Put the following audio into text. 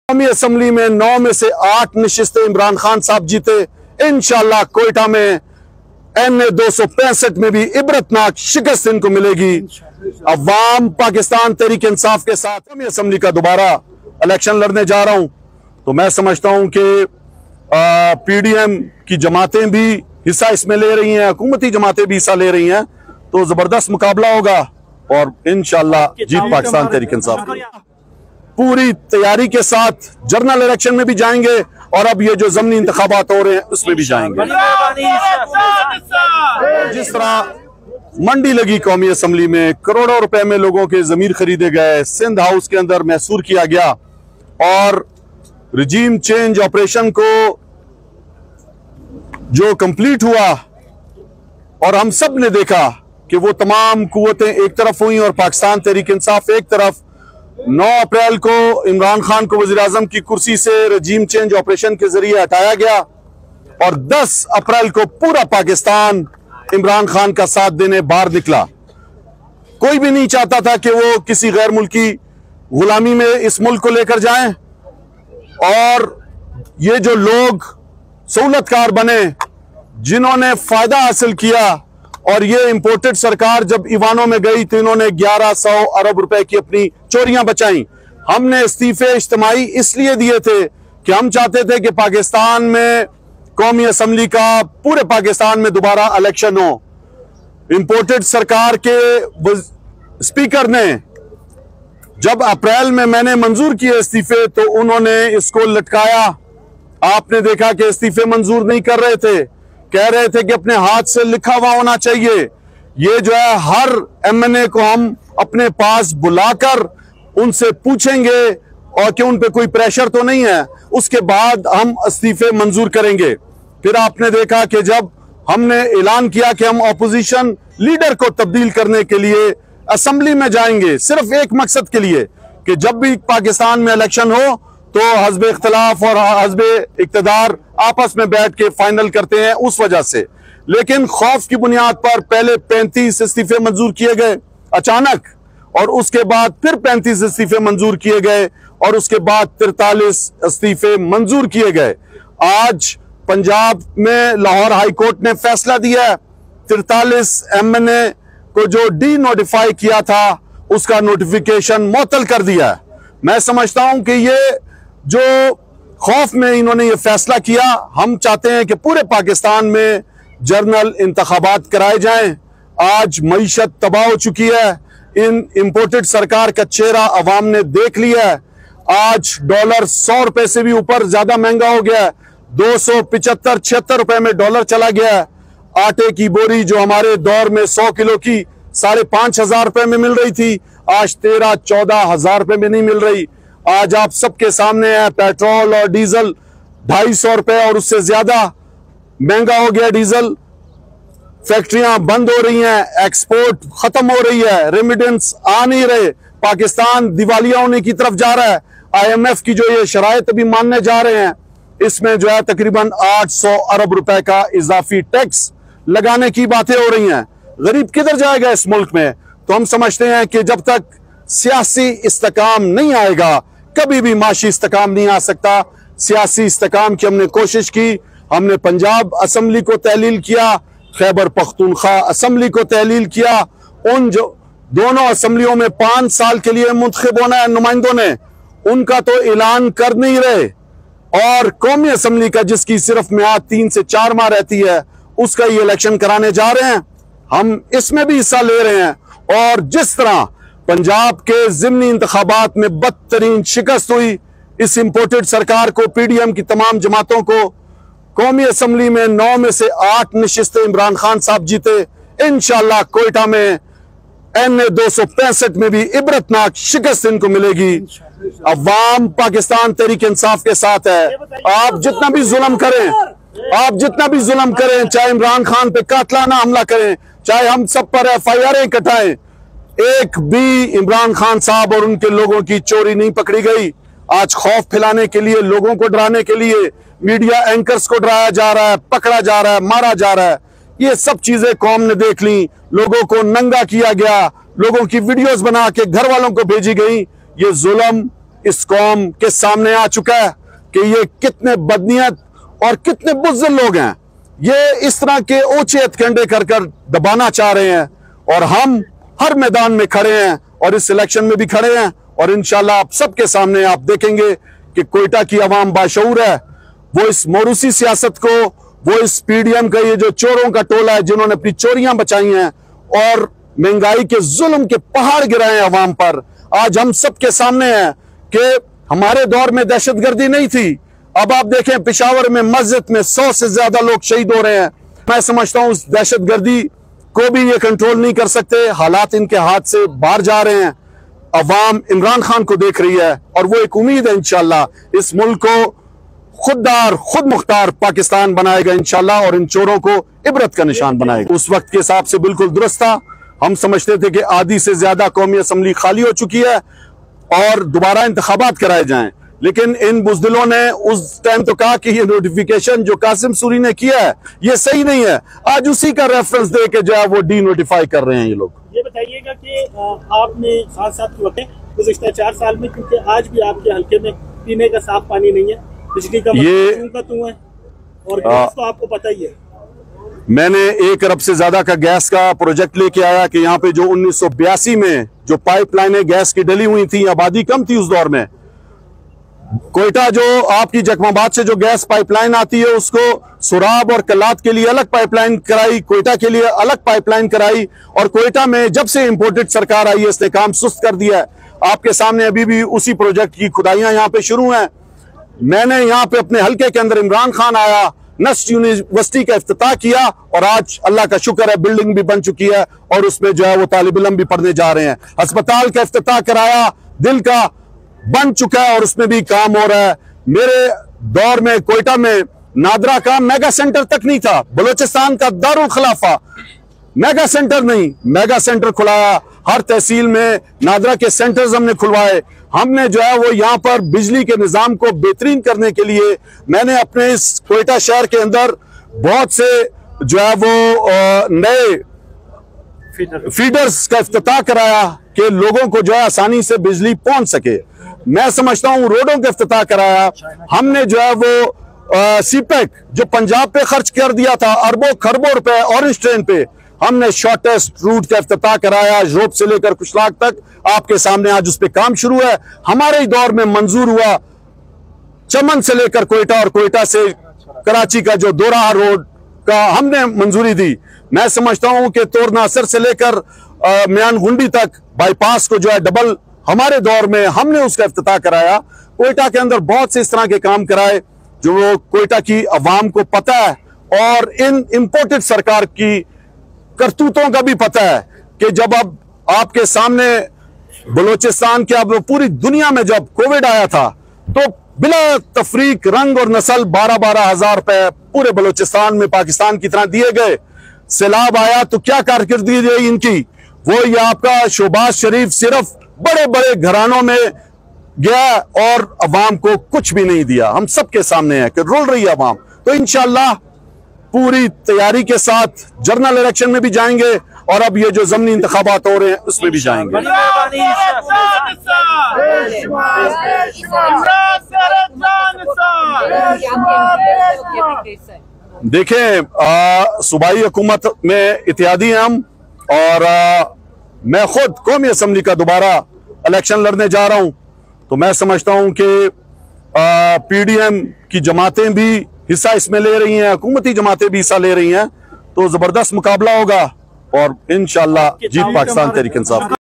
कौमी असम्बली में 9 में से 8 नशिस्तें इमरान खान साहब जीते। इंशाअल्लाह कोयटा में NA 265 में भी इबरतनाक शिकस्त इनको मिलेगी। अवाम पाकिस्तान तहरीक इंसाफ के साथ कौमी असम्बली का दोबारा इलेक्शन लड़ने जा रहा हूं, तो मैं समझता हूं कि PDM की जमातें भी हिस्सा इसमें ले रही हैं, हुकूमती जमातें भी हिस्सा ले रही हैं, तो जबरदस्त मुकाबला होगा और इंशाअल्लाह जीत पाकिस्तान तहरीक इंसाफ की। पूरी तैयारी के साथ जनरल इलेक्शन में भी जाएंगे और अब ये जो ज़मीनी इंतखाबात हो रहे हैं उसमें भी जाएंगे। जिस तरह मंडी लगी कौमी असम्बली में, करोड़ों रुपए में लोगों के जमीर खरीदे गए, सिंध हाउस के अंदर मैसूर किया गया और रिजीम चेंज ऑपरेशन को जो कंप्लीट हुआ और हम सब ने देखा कि वो तमाम कुव्वतें एक तरफ हुई और पाकिस्तान तहरीक इंसाफ एक तरफ। 9 अप्रैल को इमरान खान को वज़ीर आज़म की कुर्सी से रजीम चेंज ऑपरेशन के जरिए हटाया गया और 10 अप्रैल को पूरा पाकिस्तान इमरान खान का साथ देने बाहर निकला। कोई भी नहीं चाहता था कि वो किसी गैर मुल्की गुलामी में इस मुल्क को लेकर जाएं और ये जो लोग सहूलतकार बने, जिन्होंने फायदा हासिल किया और ये इंपोर्टेड सरकार जब ईवानों में गई तो इन्होंने 1100 अरब रुपए की अपनी चोरियां बचाई। हमने इस्तीफे इज्तिमाई इसलिए दिए थे कि हम चाहते थे कि पाकिस्तान में कौमी असम्बली का पूरे पाकिस्तान में दोबारा इलेक्शन हो। इंपोर्टेड सरकार के स्पीकर ने जब अप्रैल में मैंने मंजूर किए इस्तीफे तो उन्होंने इसको लटकाया। आपने देखा कि इस्तीफे मंजूर नहीं कर रहे थे, कह रहे थे कि अपने हाथ से लिखा हुआ होना चाहिए। ये जो है हर MNA को हम अपने पास बुलाकर उनसे पूछेंगे और कि उन पे कोई प्रेशर तो नहीं है, उसके बाद हम इस्तीफे मंजूर करेंगे। फिर आपने देखा कि जब हमने ऐलान किया कि हम अपोजिशन लीडर को तब्दील करने के लिए असम्बली में जाएंगे, सिर्फ एक मकसद के लिए कि जब भी पाकिस्तान में इलेक्शन हो तो हज़ब इख्तिलाफ और हज़ब इक़्तिदार आपस में बैठ के फाइनल करते हैं, उस वजह से। लेकिन खौफ की बुनियाद पर पहले 35 इस्तीफे मंजूर किए गए अचानक और उसके बाद फिर 35 इस्तीफे मंजूर किए गए और उसके बाद 43 इस्तीफे मंजूर किए गए। आज पंजाब में लाहौर हाई कोर्ट ने फैसला दिया है, 43 MNA को जो डी नोटिफाई किया था उसका नोटिफिकेशन मुअत्तल कर दिया है। मैं समझता हूं कि ये जो खौफ में इन्होंने ये फैसला किया, हम चाहते हैं कि पूरे पाकिस्तान में जनरल इंतखाबात कराए जाएं। आज मईशत तबाह हो चुकी है, इन इंपोर्टेड सरकार का चेहरा अवाम ने देख लिया है। आज डॉलर 100 रुपए से भी ऊपर ज्यादा महंगा हो गया है, 275-76 रुपए में डॉलर चला गया है। आटे की बोरी जो हमारे दौर में 100 किलो की 5,500 रुपए में मिल रही थी, आज 13-14 हजार रुपए में नहीं मिल रही। आज आप सबके सामने है पेट्रोल और डीजल 250 रुपए और उससे ज्यादा महंगा हो गया डीजल। फैक्ट्रियां बंद हो रही हैं, एक्सपोर्ट खत्म हो रही है, रेमिटेंस आ नहीं रहे, पाकिस्तान दिवालिया होने की तरफ जा रहा है। IMF की जो ये शराइत अभी मानने जा रहे हैं, इसमें जो है तकरीबन 800 अरब रुपए का इजाफी टैक्स लगाने की बातें हो रही हैं। गरीब किधर जाएगा इस मुल्क में? तो हम समझते हैं कि जब तक सियासी इस्तेकाम नहीं आएगा, कभी भी माशी इस्तेकाम नहीं आ सकता। सियासी इस्तेकाम की हमने कोशिश की, हमने पंजाब असम्बली को तहलील किया, खैबर पख्तूनख्वा असम्बली को तहलील किया। उन जो दोनों असम्बलियों में 5 साल के लिए मुंतखब होना है नुमाइंदों ने, उनका तो ऐलान कर नहीं रहे और कौमी असम्बली का जिसकी सिर्फ मियाद 3 से 4 माह रहती है, उसका ये इलेक्शन कराने जा रहे हैं। हम इसमें भी हिस्सा ले रहे हैं और जिस तरह पंजाब के ज़िमनी इंतखाबात में बदतरीन शिकस्त हुई, इस इंपोर्टेड सरकार को, PDM की तमाम जमातों को कौमी असम्बली में 9 में से 8 नशिस्तें इमरान खान साहब जीते। इंशाअल्लाह कोयटा में NA 265 में भी इबरतनाक शिकस्त इनको मिलेगी। अवाम पाकिस्तान तहरीक इंसाफ के साथ है। आप जितना भी जुल्म करें, चाहे इमरान खान पे कातलाना हमला करें, चाहे हम सब पर FIR कटाएं, एक भी इमरान खान साहब और उनके लोगों की चोरी नहीं पकड़ी गई। आज खौफ फैलाने के लिए, लोगों को डराने के लिए मीडिया एंकर्स को डराया जा रहा है, पकड़ा जा रहा है, मारा जा रहा है। ये सब चीजें कौम ने देख ली, लोगों को नंगा किया गया, लोगों की वीडियोस बना के घर वालों को भेजी गई। ये जुल्म इस कौम के सामने आ चुका है कि ये कितने बदनीयत और कितने बुज़दिल लोग हैं। ये इस तरह के ऊंचे हथकंडे कर कर दबाना चाह रहे हैं और हम हर मैदान में खड़े हैं और इस इलेक्शन में भी खड़े हैं और इंशाल्लाह आप सबके सामने आप देखेंगे कि कोयटा की आवाम बाशऊर है। वो इस मोरूसी सियासत को, वो इस पीडीएम का ये जो चोरों का टोला है जिन्होंने अपनी चोरियां बचाई हैं और महंगाई के जुल्म के पहाड़ गिराए आवाम पर, आज हम सबके सामने है कि हमारे दौर में दहशतगर्दी नहीं थी। अब आप देखें पेशावर में मस्जिद में 100 से ज्यादा लोग शहीद हो रहे हैं। मैं समझता हूं उस दहशतगर्दी को भी ये कंट्रोल नहीं कर सकते, हालात इनके हाथ से बाहर जा रहे हैं। अवाम इमरान खान को देख रही है और वो एक उम्मीद है इंशाल्लाह इस मुल्क को खुददार खुद मुख्तार पाकिस्तान बनाएगा इंशाल्लाह और इन चोरों को इबरत का निशान बनाएगा। उस वक्त के हिसाब से बिल्कुल दुरुस्त था। हम समझते थे कि आधी से ज्यादा कौमी असम्बली खाली हो चुकी है और दोबारा इंतखाबात कराए जाएं, लेकिन इन बुज़दिलों ने उस टाइम तो कहा कि ये नोटिफिकेशन जो कासिम सूरी ने किया है ये सही नहीं है। आज उसी का रेफरेंस दे के जो है वो डी नोटिफाई कर रहे हैं ये लोग। ये बताइएगा कि आपने खान साहब की वक्त गुज़िश्ता 4 साल में, क्योंकि आज भी आपके हल्के में पीने का साफ पानी नहीं है, बिजली का है और गैस तो आपको पता ही है। मैंने 1 अरब से ज्यादा का गैस का प्रोजेक्ट लेके आया कि यहाँ पे जो 1982 में जो पाइपलाइनें गैस की डली हुई थी, आबादी कम थी उस दौर में, कोयटा जो आपकी जखमाबाद से जो गैस पाइपलाइन आती है उसको सुराब और कलात के लिए अलग पाइपलाइन कराई, कोयटा के लिए अलग पाइपलाइन कराई और कोयटा में जब से इंपोर्टेड सरकार आई है इसने काम सुस्त कर दिया है। आपके सामने अभी भी उसी प्रोजेक्ट की खुदाइयां यहाँ पे शुरू हैं। मैंने यहाँ पे अपने हल्के के अंदर इमरान खान आया, नस्ट यूनिवर्सिटी का इफ्तिताह किया और आज अल्लाह का शुक्र है बिल्डिंग भी बन चुकी है और उसमें जो है वो तालिब इल्म भी पढ़ने जा रहे हैं। अस्पताल का इफ्तिताह कराया, दिल का बन चुका है और उसमें भी काम हो रहा है। मेरे दौर में कोयटा में नादरा का मेगा सेंटर तक नहीं था, बलोचिस्तान का दारुल खिलाफा, मेगा सेंटर नहीं, मेगा सेंटर खुलाया। हर तहसील में नादरा के सेंटर्स हमने खुलवाए। हमने जो है वो यहाँ पर बिजली के निजाम को बेहतरीन करने के लिए मैंने अपने इस कोयटा शहर के अंदर बहुत से जो है वो नए फीडर्स का इफ्तिताह कराया कि लोगों को जो है आसानी से बिजली पहुंच सके। मैं समझता हूं रोडों का इफ्तिताह कराया हमने, जो है वो सीपेक जो पंजाब पे खर्च कर दिया था अरबों खरबों रुपए ऑरेंज ट्रेन पे, हमने शॉर्टेस्ट रूट का इफ्तिताह कराया रोप से लेकर कुशलाग तक। आपके सामने आज उस पर काम शुरू है। हमारे ही दौर में मंजूर हुआ चमन से लेकर कोयटा और कोयटा से कराची का जो दोराहा रोड का हमने मंजूरी दी। मैं समझता हूं कि तोर नासर से लेकर म्यान गुंडी तक बाईपास को जो है डबल हमारे दौर में हमने उसका इफ्तिताह कराया। कोयटा के अंदर बहुत से इस तरह के काम कराए जो कोयटा की अवाम को पता है और इन इंपोर्टेड सरकार की करतूतों का भी पता है कि जब अब आपके सामने बलोचिस्तान के, अब पूरी दुनिया में जब कोविड आया था तो बिला तफरीक रंग और नस्ल 12-12 हजार रुपए पूरे बलोचिस्तान में पाकिस्तान की तरह दिए गए। सैलाब आया तो क्या कारकर्दगी रही इनकी, वो ये आपका शहबाज शरीफ सिर्फ बड़े बड़े घरानों में गया और अवाम को कुछ भी नहीं दिया। हम सबके सामने है कि रुल रही है अवाम। तो इंशाल्लाह पूरी तैयारी के साथ जनरल इलेक्शन में भी जाएंगे और अब ये जो ज़मीनी इंतखाबात हो रहे हैं उसमें भी जाएंगे। देखें सूबाई हुकूमत में इत्यादी हैं हम और मैं खुद कौमी असम्बली का दोबारा इलेक्शन लड़ने जा रहा हूं, तो मैं समझता हूं कि पीडीएम की जमातें भी हिस्सा इसमें ले रही हैं, हुकूमती जमातें भी हिस्सा ले रही हैं, तो जबरदस्त मुकाबला होगा और इंशाल्लाह जीत पाकिस्तान तहरीक इंसाफ।